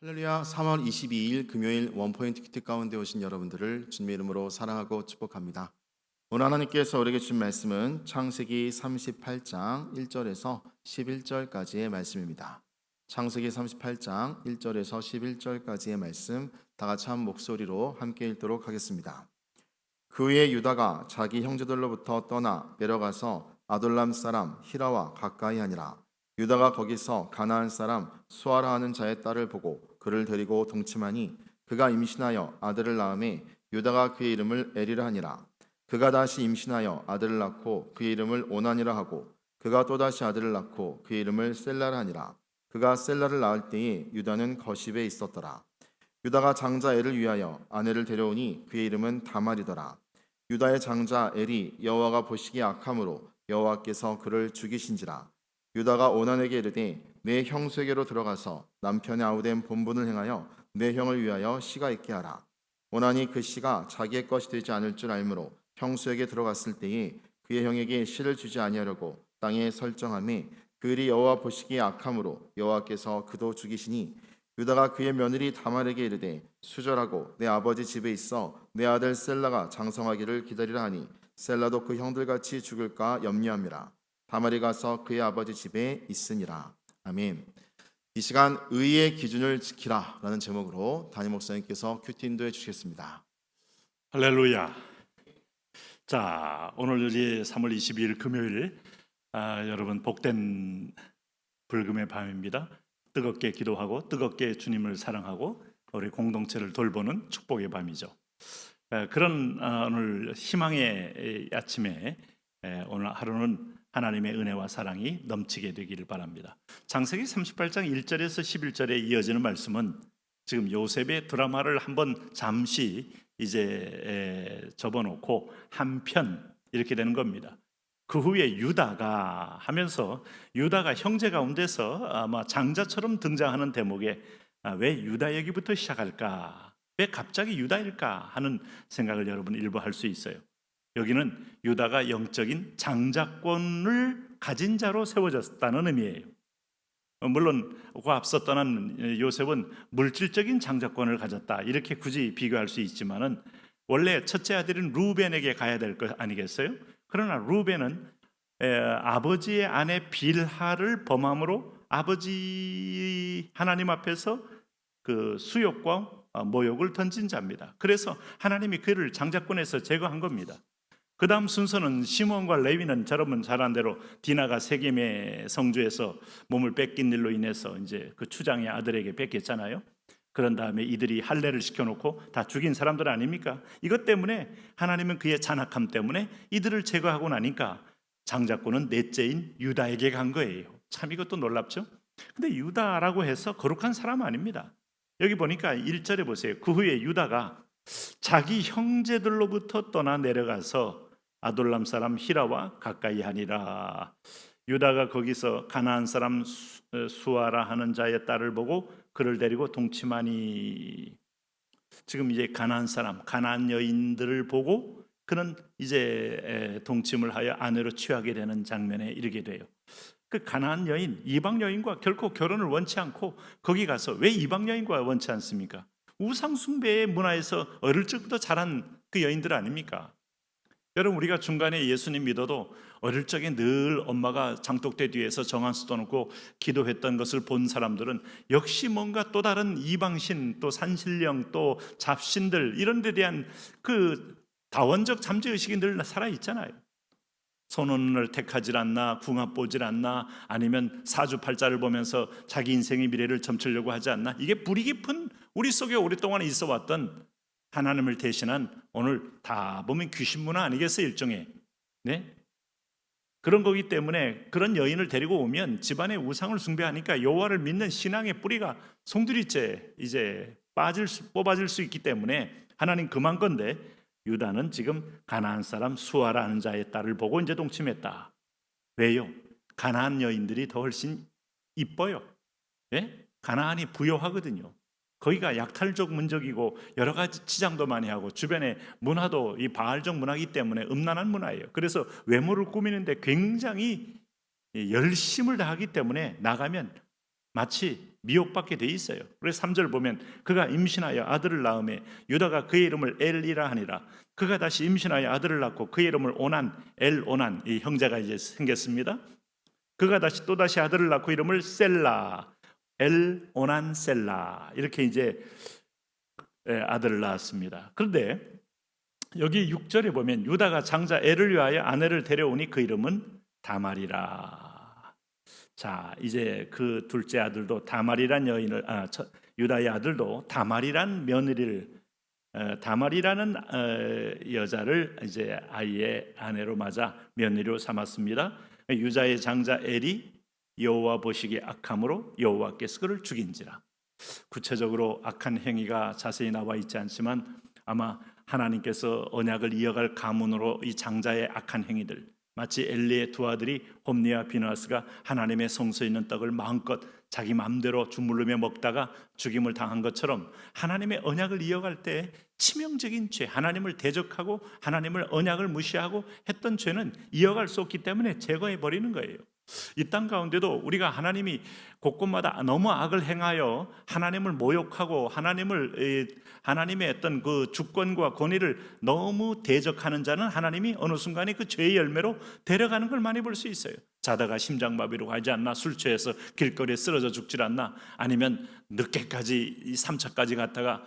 할렐루야. 3월 22일 금요일 원포인트 키트 가운데 오신 여러분들을 주님의 이름으로 사랑하고 축복합니다. 오늘 하나님께서 우리에게 준 말씀은 창세기 38장 1절에서 11절까지의 말씀입니다. 창세기 38장 1절에서 11절까지의 말씀 다 같이 한 목소리로 함께 읽도록 하겠습니다. 그 후에 유다가 자기 형제들로부터 떠나 내려가서 아둘람 사람 히라와 가까이 하니라. 유다가 거기서 가나안 사람 수아라 하는 자의 딸을 보고 그를 데리고 동침하니 그가 임신하여 아들을 낳음에 유다가 그의 이름을 에리라 하니라. 그가 다시 임신하여 아들을 낳고 그의 이름을 오난이라 하고 그가 또다시 아들을 낳고 그의 이름을 셀라라 하니라. 그가 셀라를 낳을 때에 유다는 거십에 있었더라. 유다가 장자 엘을 위하여 아내를 데려오니 그의 이름은 다말이더라. 유다의 장자 엘이 여호와가 보시기에 악함으로 여호와께서 그를 죽이신지라. 유다가 오난에게 이르되 내 형수에게로 들어가서 남편의 아우된 본분을 행하여 내 형을 위하여 씨가 있게 하라. 오난이 그 씨가 자기의 것이 되지 않을 줄 알므로 형수에게 들어갔을 때에 그의 형에게 씨를 주지 아니하려고 땅에 설정하매 그 일이 여호와 보시기에 악함으로 여호와께서 그도 죽이시니 유다가 그의 며느리 다말에게 이르되 수절하고 내 아버지 집에 있어 내 아들 셀라가 장성하기를 기다리라 하니 셀라도 그 형들같이 죽을까 염려함이라. 다말이 가서 그의 아버지 집에 있으니라. 아멘. 이 시간 의의 기준을 지키라 라는 제목으로 담임 목사님께서 큐티 인도해 주시겠습니다. 할렐루야. 자, 오늘 3월 22일 금요일, 여러분 복된 불금의 밤입니다. 뜨겁게 기도하고 뜨겁게 주님을 사랑하고 우리 공동체를 돌보는 축복의 밤이죠. 그런 오늘 희망의 아침에 오늘 하루는 하나님의 은혜와 사랑이 넘치게 되기를 바랍니다. 창세기 38장 1절에서 11절에 이어지는 말씀은 지금 요셉의 드라마를 한번 잠시 이제 접어놓고 한편 이렇게 되는 겁니다. 그 후에 유다가 하면서 유다가 형제 가운데서 아마 장자처럼 등장하는 대목에 왜 유다 얘기부터 시작할까? 왜 갑자기 유다일까? 하는 생각을 여러분 일부 할 수 있어요. 여기는 유다가 영적인 장자권을 가진 자로 세워졌다는 의미예요. 물론 그 앞서 떠난 요셉은 물질적인 장자권을 가졌다 이렇게 굳이 비교할 수 있지만은 원래 첫째 아들인 루벤에게 가야 될 것 아니겠어요? 그러나 루벤은 아버지의 아내 빌하를 범함으로 아버지 하나님 앞에서 그 수욕과 모욕을 던진 자입니다. 그래서 하나님이 그를 장자권에서 제거한 겁니다. 그 다음 순서는 시몬과 레위는 여러분 잘 아는 대로 디나가 세겜의 성주에서 몸을 뺏긴 일로 인해서 이제 그 추장의 아들에게 뺏겼잖아요. 그런 다음에 이들이 할례를 시켜놓고 다 죽인 사람들 아닙니까? 이것 때문에 하나님은 그의 잔악함 때문에 이들을 제거하고 나니까 장자권은 넷째인 유다에게 간 거예요. 참 이것도 놀랍죠? 근데 유다라고 해서 거룩한 사람 아닙니다. 여기 보니까 1절에 보세요. 그 후에 유다가 자기 형제들로부터 떠나 내려가서 아둘람 사람 히라와 가까이 하니라. 유다가 거기서 가나안 사람 수아라 하는 자의 딸을 보고 그를 데리고 동침하니. 지금 이제 가나안 사람, 가나안 여인들을 보고 그는 이제 동침을 하여 아내로 취하게 되는 장면에 이르게 돼요. 그 가나안 여인, 이방 여인과 결코 결혼을 원치 않고 거기 가서 왜 이방 여인과 원치 않습니까? 우상 숭배의 문화에서 어릴 적부터 자란 그 여인들 아닙니까? 여러분 우리가 중간에 예수님 믿어도 어릴 적에 늘 엄마가 장독대 뒤에서 정한수 떠놓고 기도했던 것을 본 사람들은 역시 뭔가 또 다른 이방신 또 산신령 또 잡신들 이런 데 대한 그 다원적 잠재의식이 늘 살아있잖아요. 손혼을 택하질 않나, 궁합 보질 않나, 아니면 사주팔자를 보면서 자기 인생의 미래를 점치려고 하지 않나. 이게 뿌리 깊은 우리 속에 오랫동안 있어 왔던 하나님을 대신한 오늘 다 보면 귀신 문화 아니겠어요? 일종의 네? 그런 거기 때문에 그런 여인을 데리고 오면 집안에 우상을 숭배하니까 여호와를 믿는 신앙의 뿌리가 송두리째 이제 뽑아질 수 있기 때문에 하나님 금한 건데 유다는 지금 가나안 사람 수아라는 자의 딸을 보고 이제 동침했다. 왜요? 가나안 여인들이 더 훨씬 이뻐요. 네? 가나안이 부요하거든요. 거기가 약탈적 문적이고 여러 가지 치장도 많이 하고 주변에 문화도 이 바알적 문화이기 때문에 음란한 문화예요. 그래서 외모를 꾸미는데 굉장히 열심을 다하기 때문에 나가면 마치 미혹받게 돼 있어요. 그래서 3절 보면 그가 임신하여 아들을 낳음에 유다가 그의 이름을 엘이라 하니라. 그가 다시 임신하여 아들을 낳고 그의 이름을 오난, 엘오난, 이 형제가 이제 생겼습니다. 그가 다시 또다시 아들을 낳고 이름을 셀라, 엘오난 셀라, 이렇게 이제 아들을 낳았습니다. 그런데 여기 6절에 보면 유다가 장자 엘을 위하여 아내를 데려오니 그 이름은 다말이라. 자, 이제 그 둘째 아들도 다말이란 여인을 유다의 아들도 다말이란 며느리를 다말이라는 여자를 이제 아이의 아내로 맞아 며느리로 삼았습니다. 유다의 장자 엘이 여호와 보시기에 악함으로 여호와께서 그를 죽인지라. 구체적으로 악한 행위가 자세히 나와 있지 않지만 아마 하나님께서 언약을 이어갈 가문으로 이 장자의 악한 행위들, 마치 엘리의 두 아들이 홈니와 비느하스가 하나님의 성소에 있는 떡을 마음껏 자기 마음대로 주물르며 먹다가 죽임을 당한 것처럼 하나님의 언약을 이어갈 때 치명적인 죄, 하나님을 대적하고 하나님을 언약을 무시하고 했던 죄는 이어갈 수 없기 때문에 제거해 버리는 거예요. 이 땅 가운데도 우리가 하나님이 곳곳마다 너무 악을 행하여 하나님을 모욕하고 하나님의 어떤 그 주권과 권위를 너무 대적하는 자는 하나님이 어느 순간에 그 죄의 열매로 데려가는 걸 많이 볼 수 있어요. 자다가 심장마비로 가지 않나, 술 취해서 길거리에 쓰러져 죽질 않나, 아니면 늦게까지 3차까지 갔다가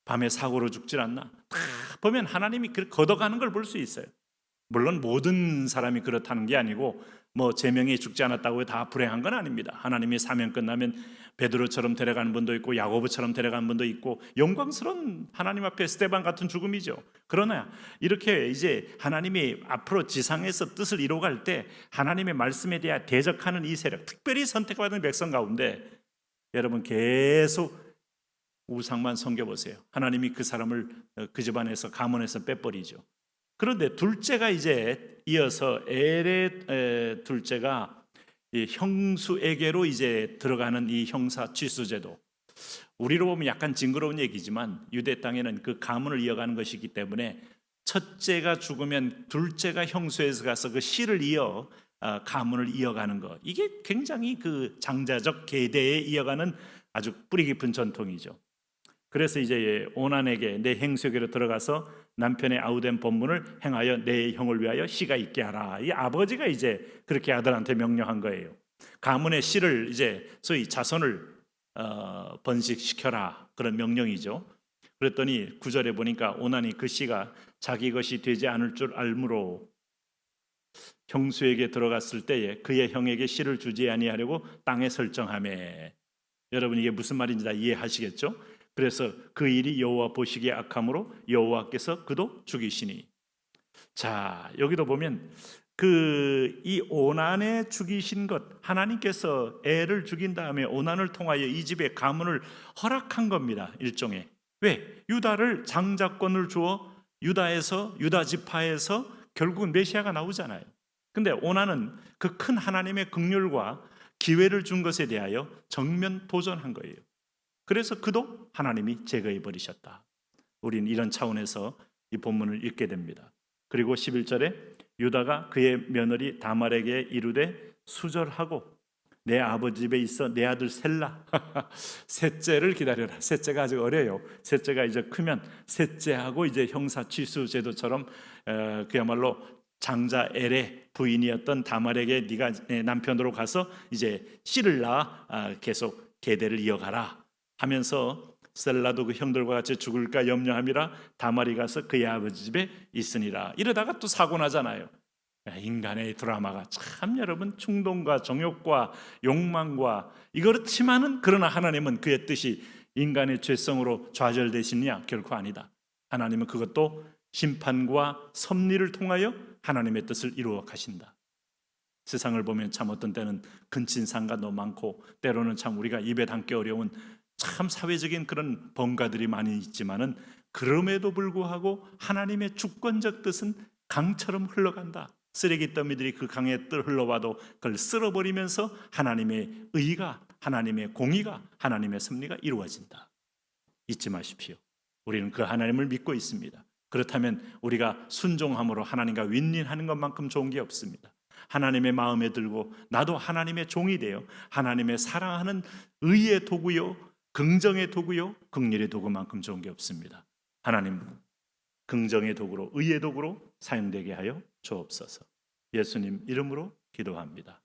밤에 사고로 죽질 않나. 다 보면 하나님이 걷어가는 걸 볼 수 있어요. 물론 모든 사람이 그렇다는 게 아니고 뭐 제명이 죽지 않았다고 다 불행한 건 아닙니다. 하나님이 사명 끝나면 베드로처럼 데려가는 분도 있고 야고보처럼 데려가는 분도 있고 영광스러운 하나님 앞에 스데반 같은 죽음이죠. 그러나 이렇게 이제 하나님이 앞으로 지상에서 뜻을 이루어갈 때 하나님의 말씀에 대해 대적하는 이 세력, 특별히 선택받은 백성 가운데 여러분 계속 우상만 섬겨보세요. 하나님이 그 사람을 그 집안에서 가문에서 빼버리죠. 그런데 둘째가 이제 이어서 엘의 둘째가 이 형수에게로 이제 들어가는 이 형사 취수제도. 우리로 보면 약간 징그러운 얘기지만 유대 땅에는 그 가문을 이어가는 것이기 때문에 첫째가 죽으면 둘째가 형수에서 가서 그 씨를 이어 가문을 이어가는 것. 이게 굉장히 그 장자적 계대에 이어가는 아주 뿌리 깊은 전통이죠. 그래서 이제 오난에게 내 행수에게로 들어가서 남편의 아우된 법문을 행하여 내 형을 위하여 씨가 있게 하라. 이 아버지가 이제 그렇게 아들한테 명령한 거예요. 가문의 씨를 이제 소위 자손을 번식시켜라, 그런 명령이죠. 그랬더니 9절에 보니까 오난이 그 씨가 자기 것이 되지 않을 줄 알므로 형수에게 들어갔을 때에 그의 형에게 씨를 주지 아니하려고 땅에 설정하매. 여러분 이게 무슨 말인지 다 이해하시겠죠? 그래서 그 일이 여호와 보시기에 악함으로 여호와께서 그도 죽이시니. 자, 여기도 보면 이 오난에 죽이신 것, 하나님께서 애를 죽인 다음에 오난을 통하여 이 집의 가문을 허락한 겁니다. 일종의. 왜? 유다를 장자권을 주어 유다 지파에서 결국은 메시아가 나오잖아요. 근데 오난은 그 큰 하나님의 긍휼과 기회를 준 것에 대하여 정면 도전한 거예요. 그래서 그도 하나님이 제거해 버리셨다. 우리는 이런 차원에서 이 본문을 읽게 됩니다. 그리고 11절에 유다가 그의 며느리 다말에게 이르되 수절하고 내 아버지 집에 있어 내 아들 셀라 셋째를 기다려라. 셋째가 아직 어려요. 셋째가 이제 크면 셋째하고 이제 형사 취수 제도처럼 그야말로 장자 엘의 부인이었던 다말에게 네가 내 남편으로 가서 이제 씨를 낳아 계속 계대를 이어가라 하면서 셀라도 그 형들과 같이 죽을까 염려함이라 다말이 가서 그의 아버지 집에 있으니라. 이러다가 또 사고 나잖아요. 인간의 드라마가 참 여러분 충동과 정욕과 욕망과 이렇지만은 그러나 하나님은 그의 뜻이 인간의 죄성으로 좌절되시느냐? 결코 아니다. 하나님은 그것도 심판과 섭리를 통하여 하나님의 뜻을 이루어 가신다. 세상을 보면 참 어떤 때는 근친상간도 많고 때로는 참 우리가 입에 담기 어려운 참 사회적인 그런 번가들이 많이 있지만은 그럼에도 불구하고 하나님의 주권적 뜻은 강처럼 흘러간다. 쓰레기 더미들이 그 강에 흘러와도 그걸 쓸어버리면서 하나님의 의가, 하나님의 공의가, 하나님의 섭리가 이루어진다. 잊지 마십시오. 우리는 그 하나님을 믿고 있습니다. 그렇다면 우리가 순종함으로 하나님과 윈윈하는 것만큼 좋은 게 없습니다. 하나님의 마음에 들고 나도 하나님의 종이 되어 하나님의 사랑하는 의의 도구요, 긍정의 도구요, 긍휼의 도구만큼 좋은 게 없습니다. 하나님 긍정의 도구로, 의의 도구로 사용되게 하여 주옵소서. 예수님 이름으로 기도합니다.